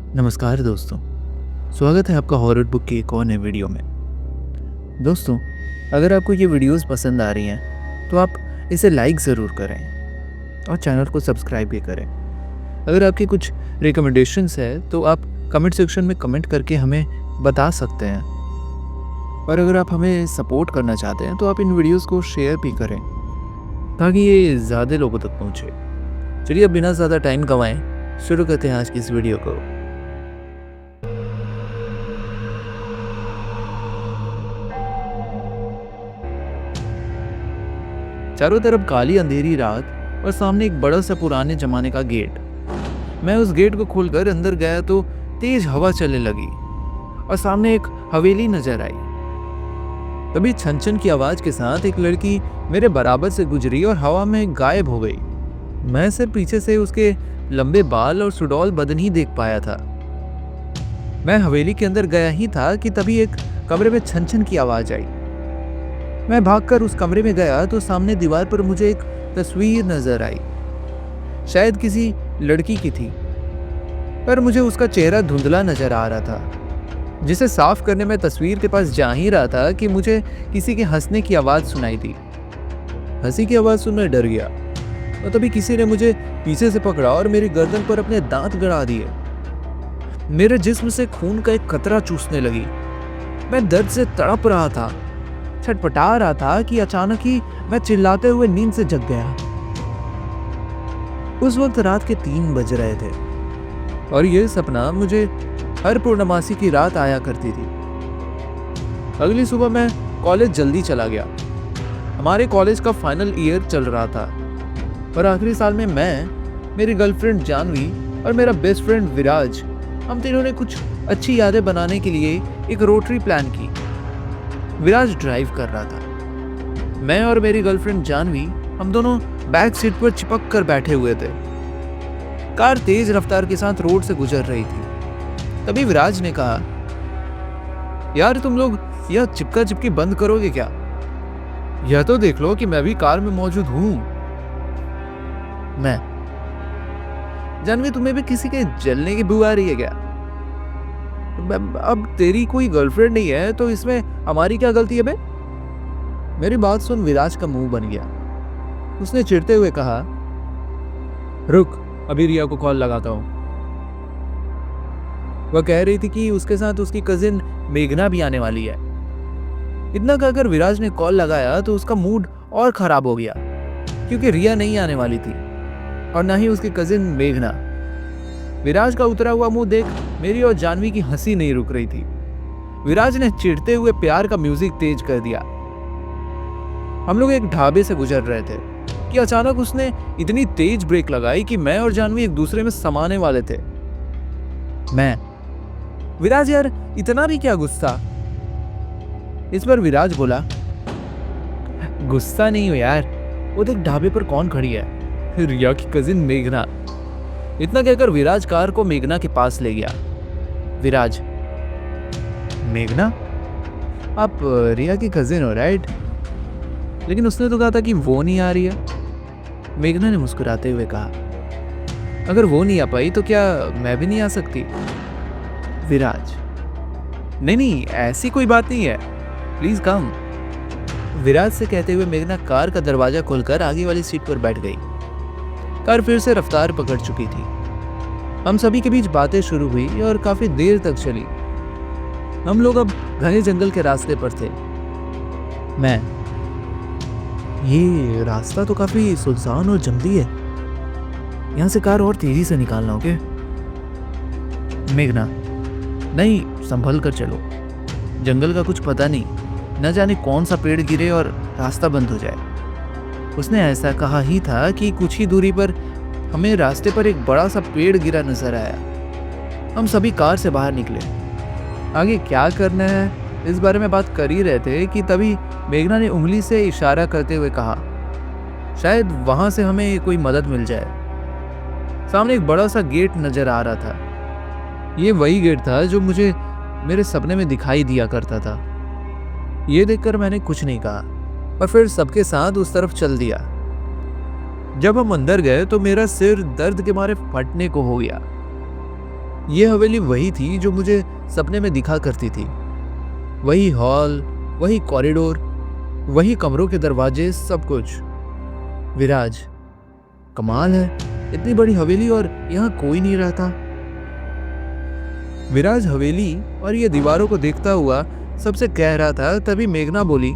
नमस्कार दोस्तों, स्वागत है आपका हॉरर बुक की एक और नए वीडियो में। दोस्तों, अगर आपको ये वीडियोस पसंद आ रही हैं तो आप इसे लाइक ज़रूर करें और चैनल को सब्सक्राइब भी करें। अगर आपकी कुछ रिकमेंडेशंस है तो आप कमेंट सेक्शन में कमेंट करके हमें बता सकते हैं। और अगर आप हमें सपोर्ट करना चाहते हैं तो आप इन वीडियोस को शेयर भी करें ताकि ये ज़्यादा लोगों तक पहुँचे। चलिए अब बिना ज़्यादा टाइम गंवाएं शुरू करते हैं आज की इस वीडियो को। चारों तरफ काली अंधेरी रात और सामने एक बड़ा सा पुराने जमाने का गेट। मैं उस गेट को खोलकर अंदर गया तो तेज हवा चलने लगी और सामने एक हवेली नजर आई। तभी छन छन की आवाज के साथ एक लड़की मेरे बराबर से गुजरी और हवा में गायब हो गई। मैं सिर्फ पीछे से उसके लंबे बाल और सुडौल बदन ही देख पाया था। मैं हवेली के अंदर गया ही था कि तभी एक कमरे में छन छन की आवाज आई। मैं भागकर उस कमरे में गया तो सामने दीवार पर मुझे एक तस्वीर नजर आई। शायद किसी लड़की की थी, पर मुझे उसका चेहरा धुंधला नजर आ रहा था। जिसे साफ करने में तस्वीर के पास जा ही रहा था कि मुझे किसी के हंसने की आवाज सुनाई दी। हंसी की आवाज सुन मैं डर गया और तभी किसी ने मुझे पीछे से पकड़ा और मेरी गर्दन पर अपने दांत गड़ा दिए। मेरे जिस्म से खून का एक कतरा चूसने लगी। मैं दर्द से तड़प रहा था, छटपटा रहा था कि अचानक ही मैं चिल्लाते हुए नींद से जग गया। उस वक्त रात के 3 बज रहे थे और यह सपना मुझे हर पूर्णमासी की रात आया करती थी। अगली सुबह मैं कॉलेज जल्दी चला गया। हमारे कॉलेज का फाइनल ईयर चल रहा था और आखिरी साल में मैं, मेरी गर्लफ्रेंड जानवी और मेरा बेस्ट फ्रेंड विराज, हम तीनों ने कुछ अच्छी यादें बनाने के लिए एक रोड ट्रिप प्लान की। विराज ड्राइव कर रहा था। मैं और मेरी गर्लफ्रेंड जानवी हम दोनों बैक सीट पर चिपक कर बैठे हुए थे। कार तेज रफ्तार के साथ रोड से गुजर रही थी। तभी विराज ने कहा, यार तुम लोग यह चिपका चिपकी बंद करोगे क्या? यह तो देख लो कि मैं भी कार में मौजूद हूं। मैं, जानवी तुम्हें भी किसी के जलने की बू आ रही है क्या? अब तेरी कोई गर्लफ्रेंड नहीं है तो इसमें हमारी क्या गलती है बे? मेरी बात सुन विराज का मुंह बन गया। उसने चिढ़ते हुए कहा, रुक, अभी रिया को कॉल लगाता हूं। वह कह रही थी कि उसके साथ उसकी कजिन मेघना भी आने वाली है। इतना कहकर विराज ने कॉल लगाया तो उसका मूड और खराब हो गया क्योंकि रिया नहीं आने वाली थी और ना ही उसकी कजिन मेघना। विराज का उतरा हुआ मुंह देख मेरी और जानवी की हंसी नहीं रुक रही थी। विराज ने चिढ़ते हुए प्यार का म्यूजिक तेज कर दिया। हम लोग एक ढाबे से गुजर रहे थे कि अचानक उसने इतनी तेज ब्रेक लगाई कि मैं और जानवी एक दूसरे में समाने वाले थे। मैं, विराज यार इतना भी क्या गुस्सा? इस पर विराज बोला, गुस्सा नहीं हो यार, वो देख ढाबे पर कौन खड़ी है, रिया की कजिन मेघना। इतना कहकर विराज कार को मेघना के पास ले गया। विराज, मेघना? आप रिया की कजिन हो राइट? लेकिन उसने तो कहा था कि वो नहीं आ रही है। मेघना ने मुस्कुराते हुए कहा, अगर वो नहीं आ पाई तो क्या मैं भी नहीं आ सकती? विराज, नहीं नहीं ऐसी कोई बात नहीं है, प्लीज कम। विराज से कहते हुए मेघना कार का दरवाजा खोलकर आगे वाली सीट पर बैठ गई। कार फिर से रफ्तार पकड़ चुकी थी। हम सभी के बीच बातें शुरू हुई और काफी देर तक चली। हम लोग अब घने जंगल के रास्ते पर थे। मैं, ये रास्ता तो काफी सुनसान और जंगली है, यहां से कार और तेजी से निकालना ओके? मेघना, नहीं संभल कर चलो, जंगल का कुछ पता नहीं, न जाने कौन सा पेड़ गिरे और रास्ता बंद हो जाए। उसने ऐसा कहा ही था कि कुछ ही दूरी पर हमें रास्ते पर एक बड़ा सा पेड़ गिरा नजर आया। हम सभी कार से बाहर निकले। आगे क्या करना है इस बारे में बात कर ही रहे थे कि तभी मेघना ने उंगली से इशारा करते हुए कहा, शायद वहां से हमें कोई मदद मिल जाए। सामने एक बड़ा सा गेट नजर आ रहा था। ये वही गेट था जो मुझे मेरे सपने में दिखाई दिया करता था। ये देखकर मैंने कुछ नहीं कहा और फिर सबके साथ उस तरफ चल दिया। जब हम अंदर गए तो मेरा सिर दर्द के मारे फटने को हो गया। ये हवेली वही थी जो मुझे सपने में दिखा करती थी। वही हॉल, वही कॉरिडोर, वही कमरों के दरवाजे, सब कुछ। विराज, कमाल है, इतनी बड़ी हवेली और यहाँ कोई नहीं रहता। विराज हवेली और ये दीवारों को देखता हुआ सबसे कह रहा था, तभी मेघना बोली,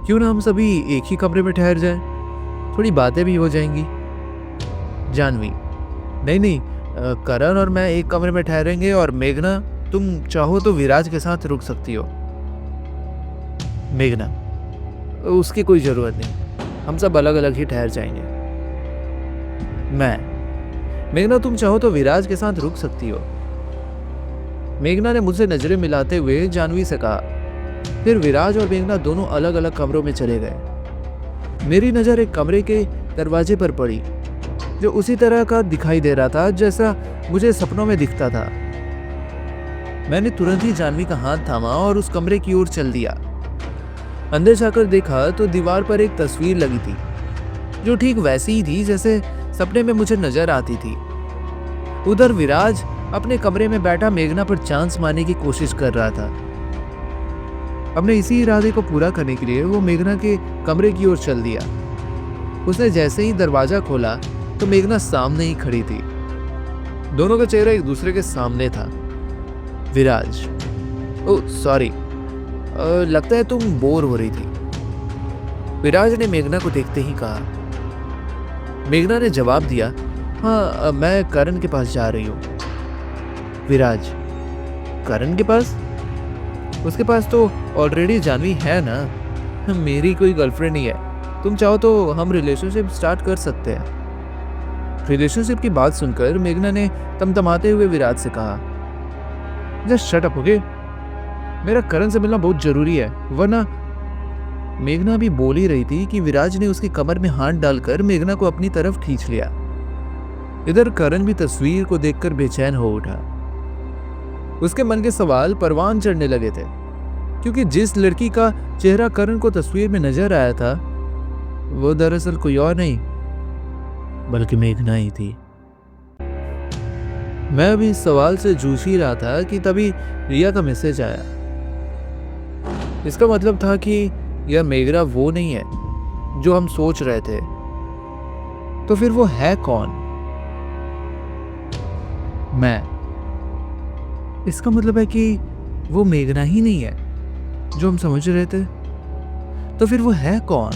क्यों ना हम सभी एक ही कमरे में ठहर जाएं, थोड़ी बातें भी हो जाएंगी। जानवी, नहीं नहीं, करण और मैं एक कमरे में ठहरेंगे और मेघना, तुम चाहो तो विराज के साथ रुक सकती हो। मेघना, उसकी कोई जरूरत नहीं, हम सब अलग अलग ही ठहर जाएंगे। मेघना, तुम चाहो तो विराज के साथ रुक सकती हो। मेघना ने मुझसे नजरें मिलाते हुए जानवी से कहा। फिर विराज और मेघना दोनों अलग अलग कमरों में चले गए। मेरी नजर एक कमरे के दरवाजे पर पड़ी, जो उसी तरह का दिखाई दे रहा था जैसा मुझे सपनों में दिखता था। मैंने तुरंत ही जानवी का हाथ थामा और उस कमरे की ओर चल दिया। अंदर जाकर देखा तो दीवार पर एक तस्वीर लगी थी, जो ठीक वैसी ही थी जैसे सपने में मुझे नजर आती थी। उधर विराज अपने कमरे में बैठा मेघना पर चांस मारने की कोशिश कर रहा था। अपने इसी इरादे को पूरा करने के लिए वो मेघना के कमरे की ओर चल दिया। उसने जैसे ही दरवाजा खोला तो मेघना सामने ही खड़ी थी। दोनों का चेहरा एक दूसरे के सामने था। विराज, ओह सॉरी, लगता है तुम बोर हो रही थी, विराज ने मेघना को देखते ही कहा। मेघना ने जवाब दिया, हाँ, मैं करण के पास जा रही हूँ। विराज, करण के पास? उसके पास तो ऑलरेडी जानवी है ना, मेरी कोई गर्लफ्रेंड नहीं है। तुम चाहो तो हम रिलेशनशिप स्टार्ट कर सकते हैं। रिलेशनशिप की बात सुनकर मेघना ने तमतमाते हुए विराज से कहा, जस्ट शट अप, ओके? मेरा करण से मिलना बहुत जरूरी है, वरना। मेघना भी बोल ही रही थी कि विराज ने उसकी कमर में हाथ डालकर मेघना को अपनी तरफ खींच लिया। इधर करण भी तस्वीर को देखकर बेचैन हो उठा। उसके मन के सवाल परवान चढ़ने लगे थे, क्योंकि जिस लड़की का चेहरा करण को तस्वीर में नजर आया था वो दरअसल कोई और नहीं बल्कि मेघना ही थी। मैं अभी इस सवाल से जूझ ही रहा था कि तभी रिया का मैसेज आया। इसका मतलब था कि यह मेघना वो नहीं है जो हम सोच रहे थे। तो फिर वो है कौन? मैं। इसका मतलब है कि वो मेघना ही नहीं है जो हम समझ रहे थे। तो फिर वो है कौन?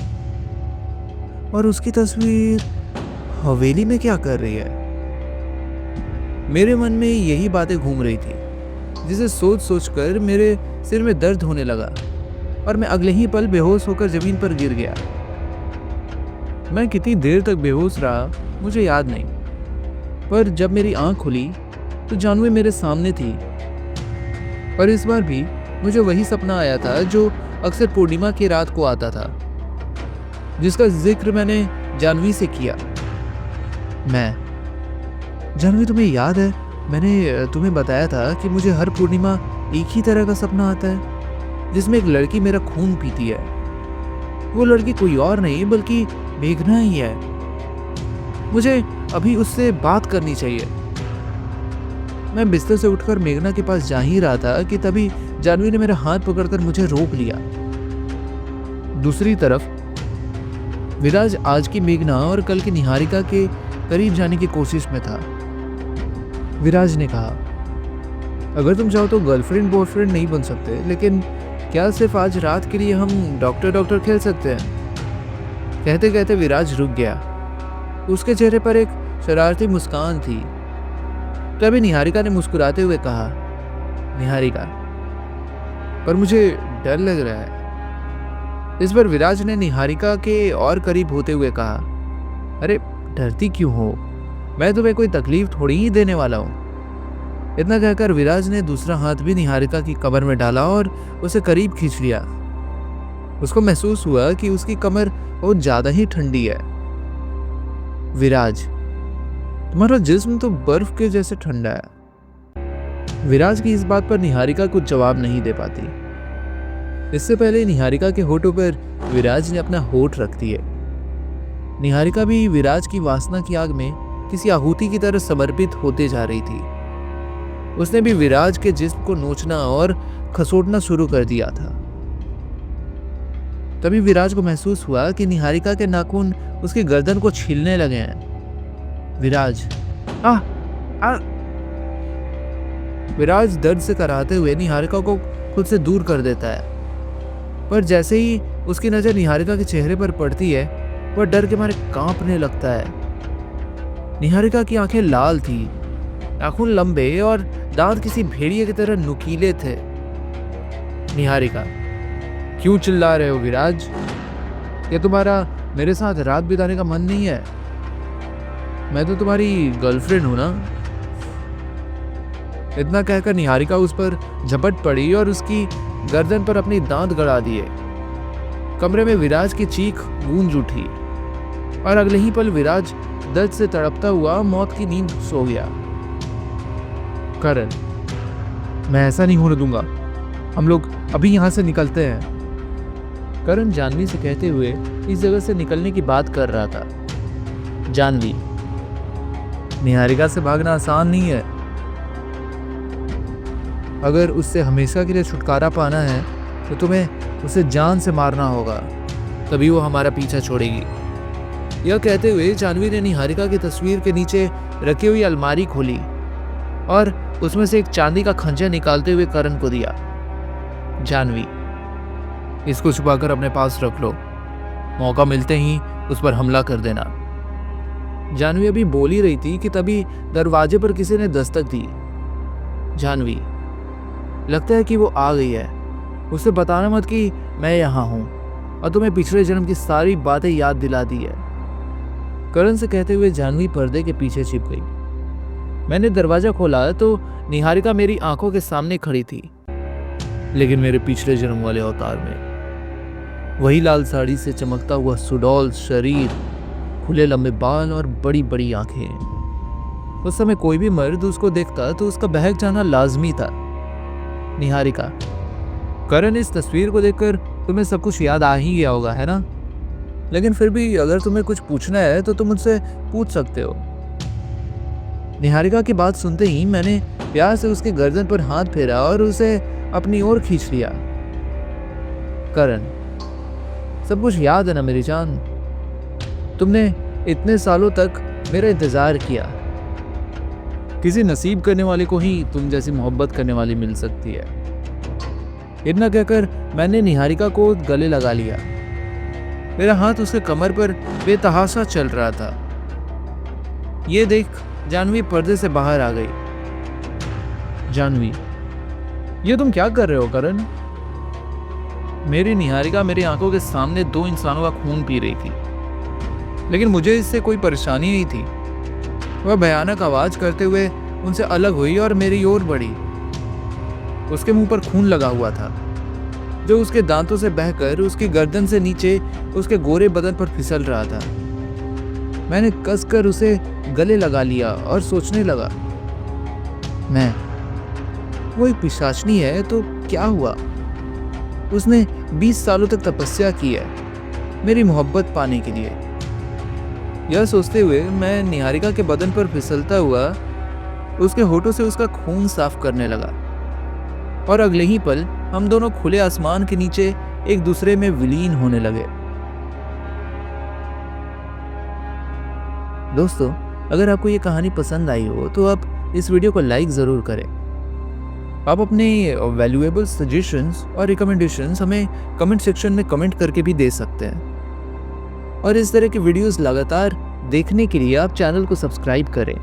और उसकी तस्वीर हवेली में क्या कर रही है? मेरे मन में यही बातें घूम रही थी, जिसे सोच सोच कर मेरे सिर में दर्द होने लगा और मैं अगले ही पल बेहोश होकर जमीन पर गिर गया। मैं कितनी देर तक बेहोश रहा मुझे याद नहीं, पर जब मेरी आंख खुली तो जानवी मेरे सामने थी। पर इस बार भी मुझे वही सपना आया था जो अक्सर पूर्णिमा की रात को आता था, जिसका जिक्र मैंने जानवी से किया। जानवी, तुम्हें याद है मैंने तुम्हें बताया था कि मुझे हर पूर्णिमा एक ही तरह का सपना आता है, जिसमें एक लड़की मेरा खून पीती है। वो लड़की कोई और नहीं बल्कि मेघना ही है। मुझे अभी उससे बात करनी चाहिए। मैं बिस्तर से उठकर मेघना के पास जा ही रहा था कि तभी जानवी ने मेरा हाथ पकड़कर मुझे रोक लिया। दूसरी तरफ विराज आज की मेघना और कल की निहारिका के करीब जाने की कोशिश में था। विराज ने कहा, अगर तुम चाहो तो गर्लफ्रेंड बॉयफ्रेंड नहीं बन सकते, लेकिन क्या सिर्फ आज रात के लिए हम डॉक्टर खेल सकते हैं? कहते कहते विराज रुक गया। उसके चेहरे पर एक शरारती मुस्कान थी। तभी निहारिका ने मुस्कुराते हुए कहा, निहारिका, पर मुझे डर लग रहा है। इस बार विराज ने निहारिका के और करीब होते हुए कहा, अरे डरती क्यों हो, मैं तुम्हें कोई तकलीफ थोड़ी ही देने वाला हूं। इतना कहकर विराज ने दूसरा हाथ भी निहारिका की कमर में डाला और उसे करीब खींच लिया। उसको महसूस हुआ कि उसकी कमर बहुत ज्यादा ही ठंडी है। विराज, तुम्हारा जिस्म तो बर्फ के जैसे ठंडा है। विराज की इस बात पर निहारिका कुछ जवाब नहीं दे पाती। इससे पहले निहारिका के होठों पर विराज ने अपना होठ रख दिए। निहारिका भी विराज की वासना की आग में किसी आहुति की तरह समर्पित होते जा रही थी। उसने भी विराज के जिस्म को नोचना और खसोटना शुरू कर दिया था। तभी विराज को महसूस हुआ कि निहारिका के नाखून उसकी गर्दन को छीलने लगे हैं। विराज आ, आ, विराज दर्द से कराहते हुए निहारिका को खुद से दूर कर देता है, पर जैसे ही उसकी नजर निहारिका के चेहरे पर पड़ती है वह डर के मारे कांपने लगता है। निहारिका की आंखें लाल थी, नाखून लंबे और दांत किसी भेड़िए की तरह नुकीले थे। निहारिका, क्यों चिल्ला रहे हो विराज? क्या तुम्हारा मेरे साथ रात बिताने का मन नहीं है? मैं तो तुम्हारी गर्लफ्रेंड हूं ना। इतना कहकर निहारिका उस पर झपट पड़ी और उसकी गर्दन पर अपनी दांत गड़ा दिए। कमरे में विराज की चीख गूंज उठी और अगले ही पल विराज दर्द से तड़पता हुआ मौत की नींद सो गया। करण, मैं ऐसा नहीं होने दूंगा, हम लोग अभी यहां से निकलते हैं। करण जानवी से कहते हुए इस जगह से निकलने की बात कर रहा था। जानवी, निहारिका से भागना आसान नहीं है। अगर उससे हमेशा के लिए छुटकारा पाना है तो तुम्हें उसे जान से मारना होगा, तभी वो हमारा पीछा छोड़ेगी। यह कहते हुए जानवी ने निहारिका की तस्वीर के नीचे रखी हुई अलमारी खोली और उसमें से एक चांदी का खंजर निकालते हुए करण को दिया। जानवी, इसको छुपाकर अपने पास रख लो, मौका मिलते ही उस पर हमला कर देना। जानवी अभी बोल ही रही थी कि तभी दरवाजे पर किसी ने दस्तक दी। जानवी, लगता है कि वो आ गई है। उसे बताना मत कि मैं यहाँ हूँ और तुम्हें पिछले जन्म की सारी बातें याद दिला दी है। करण से कहते हुए जानवी पर्दे के पीछे छिप गई। मैंने दरवाजा खोला तो निहारिका मेरी आंखों के सामने खड़ी थी, लेकिन मेरे पिछले जन्म वाले अवतार में। वही लाल साड़ी से चमकता हुआ सुडौल शरीर, खुले लंबे बाल और बड़ी बड़ी आंखें। उस समय कोई भी मर्द उसको देखता तो उसका बहक जाना लाजमी था। निहारिका, करण, इस तस्वीर को देखकर तुम्हें सब कुछ याद आ ही गया होगा, है ना? लेकिन फिर भी अगर तुम्हें कुछ पूछना है तो तुम मुझसे पूछ सकते हो। निहारिका की बात सुनते ही मैंने प्यार से उसके गर्दन पर हाथ फेरा और उसे अपनी ओर खींच लिया। करण, सब कुछ याद है ना मेरी जान? तुमने इतने सालों तक मेरा इंतजार किया। किसी नसीब करने वाले को ही तुम जैसी मोहब्बत करने वाली मिल सकती है। इतना कहकर मैंने निहारिका को गले लगा लिया। मेरा हाथ उसके कमर पर बेतहाशा चल रहा था। ये देख जानवी पर्दे से बाहर आ गई। जानवी, ये तुम क्या कर रहे हो करण? मेरी निहारिका मेरी आंखों के सामने दो इंसानों का खून पी रही थी, लेकिन मुझे इससे कोई परेशानी नहीं थी। वह भयानक आवाज करते हुए उनसे अलग हुई और मेरी ओर बढ़ी। उसके मुंह पर खून लगा हुआ था, जो उसके दांतों से बहकर उसकी गर्दन से नीचे उसके गोरे बदन पर फिसल रहा था। मैंने कसकर उसे गले लगा लिया और सोचने लगा, वो एक पिशाचनी है तो क्या हुआ? उसने 20 सालों तक तपस्या की है मेरी मोहब्बत पाने के लिए। यह सोचते हुए मैं निहारिका के बदन पर फिसलता हुआ उसके होठों से उसका खून साफ करने लगा और अगले ही पल हम दोनों खुले आसमान के नीचे एक दूसरे में विलीन होने लगे। दोस्तों, अगर आपको ये कहानी पसंद आई हो तो आप इस वीडियो को लाइक ज़रूर करें। आप अपने वैल्यूएबल सजेशंस और रिकमेंडेशंस हमें कमेंट सेक्शन में कमेंट करके भी दे सकते हैं। और इस तरह की वीडियोस लगातार देखने के लिए आप चैनल को सब्सक्राइब करें।